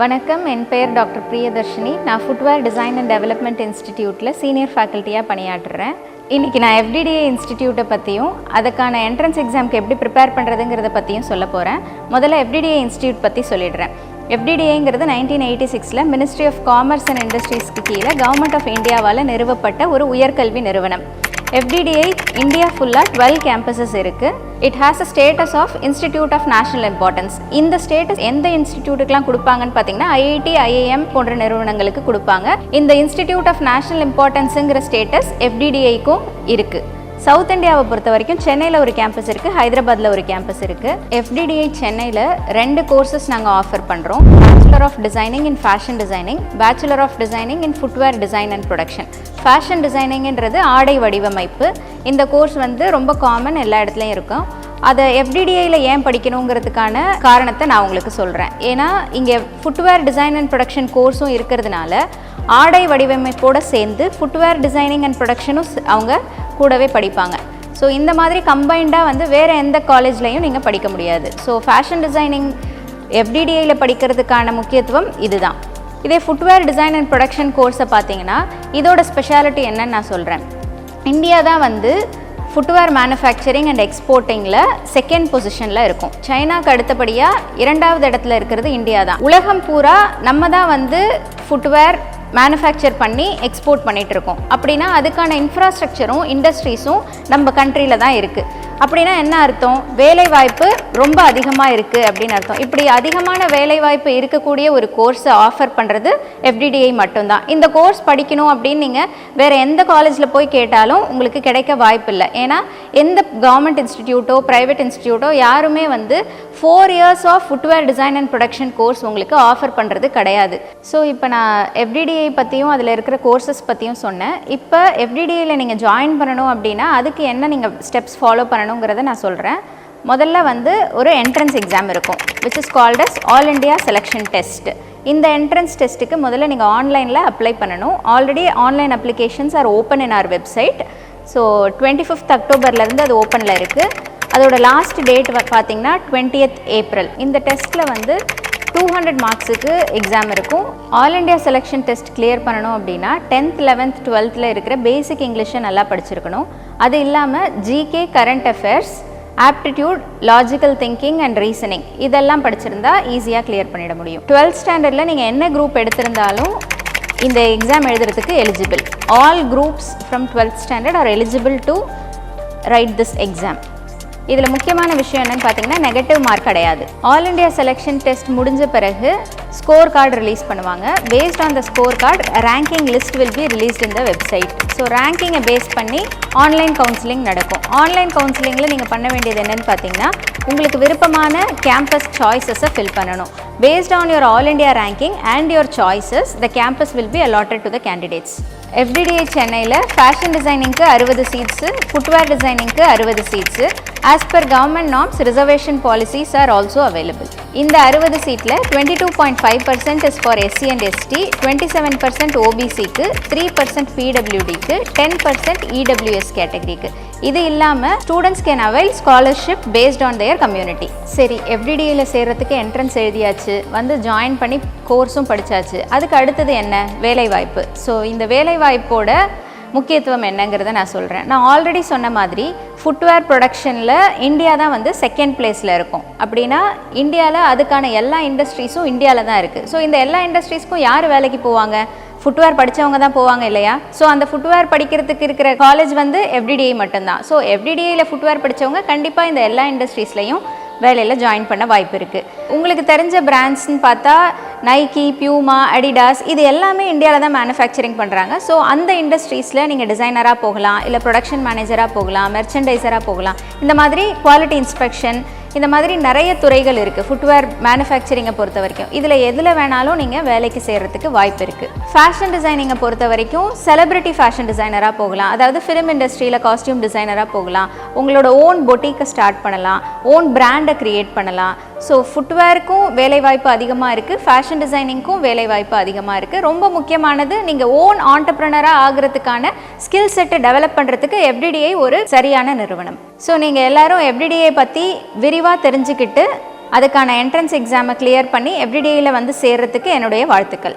வணக்கம், என் பெயர் டாக்டர் பிரியதர்ஷினி. நான் ஃபுட்வேர் டிசைன் அண்ட் டெவலப்மெண்ட் இன்ஸ்டிடியூட்டில் சீனியர் ஃபேக்கல்ட்டியாக பணியாற்றுறேன். இன்றைக்கி நான் FDDI இன்ஸ்டிடியூட்டை பற்றியும் அதுக்கான என்ட்ரன்ஸ் எக்ஸாமுக்கு எப்படி ப்ரிப்பேர் பண்ணுறதுங்கிறத பற்றியும் சொல்ல போகிறேன். முதல்ல FDDI இன்ஸ்டிடியூட் பற்றி சொல்லிடுறேன். FDDIங்கிறது 1986 மினிஸ்ட்ரி ஆஃப் காமர்ஸ் அண்ட் இண்டஸ்ட்ரீஸ்க்கு கீழே கவர்மெண்ட் ஆஃப் இந்தியாவால் நிறுவப்பட்ட ஒரு உயர்கல்வி நிறுவனம். FDDI இந்தியா ஃபுல்லாக 12 கேம்பஸஸ் இருக்குது. It has a status of institute of national importance. இந்த ஸ்டேட்டஸ் எந்த இன்ஸ்டிடியூட்டுக்கெலாம் கொடுப்பாங்கன்னு பார்த்தீங்கன்னா IIT, IIM போன்ற நிறுவனங்களுக்கு கொடுப்பாங்க. இந்த இன்ஸ்டிடியூட் ஆஃப் நேஷனல் இம்பார்ட்டன்ஸுங்கிற ஸ்டேட்டஸ் FDDIக்கும் இருக்குது. சவுத் இந்தியாவை பொறுத்த வரைக்கும் சென்னையில் ஒரு கேம்பஸ் இருக்குது, ஹைதராபாத்தில் ஒரு கேம்பஸ் இருக்குது. FDDI சென்னையில் 2 கோர்சஸ் நாங்கள் ஆஃபர் பண்ணுறோம். Bachelor of designing in fashion designing, bachelor of designing in footwear design and production. Fashion டிசைனிங்கிறது ஆடை வடிவமைப்பு. இந்த கோர்ஸ் ரொம்ப காமன், எல்லா இடத்துலையும் இருக்கும். அதை FDDIயில் ஏன் படிக்கணுங்கிறதுக்கான காரணத்தை நான் உங்களுக்கு சொல்கிறேன். ஏன்னா இங்கே ஃபுட்வேர் டிசைன் அண்ட் ப்ரொடக்ஷன் கோர்ஸும் இருக்கிறதுனால ஆடை வடிவமைப்போடு சேர்ந்து ஃபுட்வேர் டிசைனிங் அண்ட் ப்ரொடக்ஷனும் அவங்க கூடவே படிப்பாங்க. ஸோ இந்த மாதிரி கம்பைண்டாக வேறு எந்த காலேஜ்லையும் நீங்கள் படிக்க முடியாது. ஸோ ஃபேஷன் டிசைனிங் FDDIயில் படிக்கிறதுக்கான முக்கியத்துவம் இதுதான். இதே ஃபுட்வேர் டிசைன் அண்ட் ப்ரொடக்ஷன் கோர்ஸை பார்த்தீங்கன்னா இதோட ஸ்பெஷாலிட்டி என்னன்னு நான் சொல்கிறேன். இந்தியா தான் ஃபுட்வேர் மேனுஃபேக்சரிங் அண்ட் எக்ஸ்போர்ட்டிங்கில் 2nd பொசிஷனில் இருக்கும். சைனாக்கு அடுத்தபடியாக 2வது இடத்துல இருக்கிறது இந்தியா தான். உலகம் பூரா நம்ம தான் ஃபுட்வேர் மேனுஃபேக்சர் பண்ணி எக்ஸ்போர்ட் பண்ணிகிட்டு இருக்கோம். அப்படின்னா அதுக்கான இன்ஃப்ராஸ்ட்ரக்சரும் இண்டஸ்ட்ரீஸும் நம்ம கண்ட்ரியில் தான் இருக்குது. அப்படின்னா என்ன அர்த்தம்? வேலைவாய்ப்பு ரொம்ப அதிகமாக இருக்குது அப்படின்னு அர்த்தம். இப்படி அதிகமான வேலைவாய்ப்பு இருக்கக்கூடிய ஒரு கோர்ஸை ஆஃபர் பண்ணுறது FDDI மட்டும்தான். இந்த கோர்ஸ் படிக்கணும் அப்படின்னு நீங்கள் வேறு எந்த காலேஜில் போய் கேட்டாலும் உங்களுக்கு கிடைக்க வாய்ப்பு இல்லை. ஏன்னா எந்த கவர்மெண்ட் இன்ஸ்டிடியூட்டோ ப்ரைவேட் இன்ஸ்டிடியூட்டோ யாருமே 4 years of footwear design and production course உங்களுக்கு ஆஃபர் பண்ணுறது கிடையாது. ஸோ இப்போ நான் FDDI பற்றியும் அதில் இருக்கிற கோர்சஸ் பற்றியும் சொன்னேன். இப்போ FDDIயில் நீங்கள் ஜாயின் பண்ணணும் அப்படின்னா அதுக்கு என்ன நீங்கள் ஸ்டெப்ஸ் ஃபாலோ பண்ணணுங்கிறத நான் சொல்கிறேன். முதல்ல ஒரு என்ட்ரன்ஸ் எக்ஸாம் இருக்கும், which is called as all India selection test. இந்த என்ட்ரன்ஸ் டெஸ்ட்டுக்கு முதல்ல நீங்கள் ஆன்லைனில் அப்ளை பண்ணணும். Already online applications are open in our website. So 25th அக்டோபர்லேருந்து அது ஓப்பனில் இருக்குது. அதோட லாஸ்ட் டேட் பார்த்தீங்கன்னா 20th ஏப்ரல். இந்த டெஸ்ட்டில் 200 மார்க்ஸுக்கு எக்ஸாம் இருக்கும். All India selection test clear பண்ணணும் அப்படின்னா 10th, 11th, 12th இருக்கிற பேசிக் இங்கிலீஷை நல்லா படிச்சிருக்கணும். அது இல்லாமல் GK, current affairs, aptitude, logical thinking and reasoning இதெல்லாம் படிச்சிருந்தா ஈஸியாக கிளியர் பண்ணிட முடியும். 12th ஸ்டாண்டர்டில் நீங்கள் என்ன குரூப் எடுத்திருந்தாலும் இந்த எக்ஸாம் எழுதுறதுக்கு eligible. All groups from 12th standard are eligible to write this exam. இதில் முக்கியமான விஷயம் என்னென்னு பார்த்தீங்கன்னா நெகட்டிவ் மார்க் கிடையாது. ஆல் இண்டியா செலெக்ஷன் டெஸ்ட் முடிஞ்ச பிறகு ஸ்கோர் கார்டு ரிலீஸ் பண்ணுவாங்க. Based on the score card ranking list will be released in the website. So ரேங்கிங்கை பேஸ் பண்ணி ஆன்லைன் கவுன்சிலிங் நடக்கும். ஆன்லைன் கவுன்சிலிங்கில் நீங்கள் பண்ண வேண்டியது என்னென்னு பார்த்தீங்கன்னா உங்களுக்கு விருப்பமான கேம்பஸ் சாய்ஸஸை ஃபில் பண்ணணும். Based on your all India ranking and your choices, the campus will be allotted to the candidates. FDDI சென்னையில் ஃபேஷன் டிசைனிங்க்கு 60 சீட்ஸு, ஃபுட்வேர் டிசைனிங்க்கு 60 seats. As per government norms reservation policies are also available. இந்த 60 சீட்டில் 22.5% is for SC and ST, 27% OBCக்கு, 3% PWDக்கு, 10% EWS கேட்டகரிக்கு. இது இல்லாமல் students can avail scholarship based on their community. சரி, FDDIயில் சேர்கிறதுக்கு என்ட்ரன்ஸ் எழுதியாச்சு, ஜாயின் பண்ணி கோர்ஸும் படித்தாச்சு. அதுக்கு அடுத்தது என்ன? வேலைவாய்ப்பு. ஸோ இந்த வேலைவாய்ப்போட முக்கியத்துவம் என்னங்கிறத நான் சொல்கிறேன். நான் ஆல்ரெடி சொன்ன மாதிரி ஃபுட்வேர் ப்ரொடக்ஷனில் இந்தியா தான் 2nd பிளேஸில் இருக்கும். அப்படின்னா இந்தியாவில் அதுக்கான எல்லா இண்டஸ்ட்ரீஸும் இந்தியாவில் தான் இருக்குது. ஸோ இந்த எல்லா இண்டஸ்ட்ரீஸ்க்கும் யார் வேலைக்கு போவாங்க? ஃபுட்வேர் படித்தவங்க தான் போவாங்க இல்லையா? ஸோ அந்த ஃபுட்வேர் படிக்கிறதுக்கு இருக்கிற காலேஜ் FDDI மட்டும்தான். ஸோ FDDIயில் ஃபுட்வேர் படித்தவங்க கண்டிப்பாக இந்த எல்லா இண்டஸ்ட்ரீஸ்லையும் வேலையில் ஜாயின் பண்ண வாய்ப்பு இருக்குது. உங்களுக்கு தெரிஞ்ச பிராண்ட்ஸ்ன்னு பார்த்தா நைக்கி, பியூமா, அடிடாஸ் இது எல்லாமே இந்தியாவில் தான் மேனுஃபேக்சரிங் பண்ணுறாங்க. ஸோ அந்த இண்டஸ்ட்ரீஸில் நீங்கள் டிசைனராக போகலாம், இல்லை ப்ரொடக்ஷன் மேனேஜராக போகலாம், மெர்ச்சன்டைசராக போகலாம். இந்த மாதிரி குவாலிட்டி இன்ஸ்பெக்ஷன் இந்த மாதிரி நிறைய துறைகள் இருக்குது ஃபுட்வேர் மேனுஃபேக்சரிங்கை பொறுத்த வரைக்கும். இதில் எதில் வேணாலும் நீங்கள் வேலைக்கு சேர்கிறதுக்கு வாய்ப்பு இருக்குது. ஃபேஷன் டிசைனிங்கை பொறுத்த வரைக்கும் செலிப்ரிட்டி ஃபேஷன் டிசைனராக போகலாம். அதாவது ஃபிலிம் இண்டஸ்ட்ரியில் காஸ்டியூம் டிசைனராக போகலாம். உங்களோட ஓன் பொட்டிக்கை ஸ்டார்ட் பண்ணலாம், ஓன் பிராண்டை க்ரியேட் பண்ணலாம். ஸோ ஃபுட்வேருக்கும் வேலைவாய்ப்பு அதிகமாக இருக்குது, ஃபேஷன் டிசைனிங்க்கும் வேலைவாய்ப்பு அதிகமாக இருக்குது. ரொம்ப முக்கியமானது நீங்கள் ஓன் ஆண்டர்ப்ரனராக ஆகிறதுக்கான ஸ்கில் செட்டை டெவலப் பண்ணுறதுக்கு FDDI ஒரு சரியான நிறுவனம். ஸோ நீங்கள் எல்லோரும் FDDI பற்றி விரிவாக தெரிஞ்சுக்கிட்டு அதுக்கான என்ட்ரன்ஸ் எக்ஸாமை கிளியர் பண்ணி எஃப்டிடிஐயில் வந்து சேர்கிறதுக்கு என்னுடைய வாழ்த்துக்கள்.